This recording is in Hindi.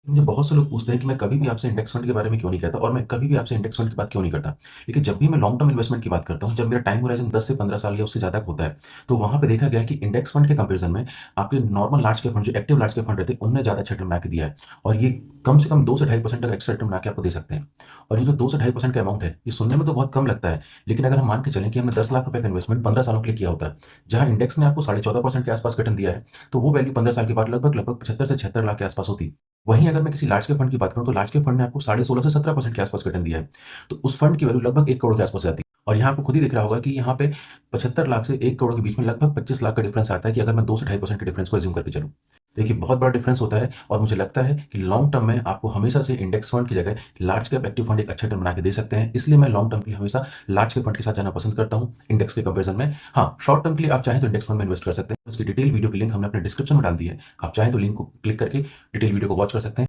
मुझे बहुत से लोग पूछते हैं कि मैं कभी भी आपसे इंडेक्स फंड के बारे में क्यों नहीं कहता और मैं कभी भी आपसे इंडेक्स फंड की बात क्यों नहीं करता। लेकिन जब भी मैं लॉन्ग टर्म इन्वेस्टमेंट की बात करता हूँ, जब मेरा टाइम होराइज़न 10 से 15 साल या उससे ज़्यादा का होता है, तो वहाँ पे देखा गया है कि इंडेक्स फंड के कंपैरिज़न में आपके नॉर्मल लार्ज कैप फंड, जो एक्टिव लार्ज कैप फंड रहते हैं, उनने ज़्यादा अच्छा रिटर्न बना के दिया है। और ये कम से कम 2 से ढाई परसेंट तक एक्स्ट्रा रिटर्न बना के आपको दे सकते हैं। और ये जो 2 से ढाई परसेंट का अमाउंट है, ये सुनने में तो बहुत कम लगता है, लेकिन अगर हम मान के चलें कि हमने 10 लाख रुपए का इन्वेस्टमेंट 15 सालों के लिए किया होता है, जहाँ इंडेक्स ने आपको 14.5% के आसपास का रिटर्न दिया है, तो वो वैल्यू 15 साल के बाद लगभग 75 से 76 लाख के आसपास होती। वहीं अगर मैं किसी लार्ज कैप फंड की बात करूँ, तो लार्ज कैप फंड ने आपको 16.5 से 17% के आसपास का रिटर्न दिया है। तो उस फंड की वैल्यू लगभग 1 करोड़ के आसपास जाती है। और यहाँ आपको खुद ही दिख रहा होगा कि यहाँ पे 75 लाख से 1 करोड़ के बीच में लगभग 25 लाख का डिफरेंस आता है कि अगर मैं 2 से ढाई परसेंट के डिफरेंस को अज़्यूम करके चलूँ। देखिए, बहुत बड़ा डिफरेंस होता है और मुझे लगता है कि लॉन्ग टर्म में आपको हमेशा से इंडेक्स फंड की जगह लार्ज कैप एक्टिव फंड एक अच्छा रिटर्न बना के दे सकते हैं। इसलिए मैं लॉन्ग टर्म के लिए हमेशा लार्ज कैप फंड के साथ जाना पसंद करता हूँ, इंडेक्स के कंपैरिजन में। हाँ, शॉर्ट टर्म के लिए आप चाहें तो इंडेक्स फंड में इन्वेस्ट कर सकते हैं। उसकी डिटेल वीडियो की लिंक हमने अपने डिस्क्रिप्शन में डाल दी है। आप चाहें तो लिंक को क्लिक करके डिटेल वीडियो को वॉच कर सकते हैं।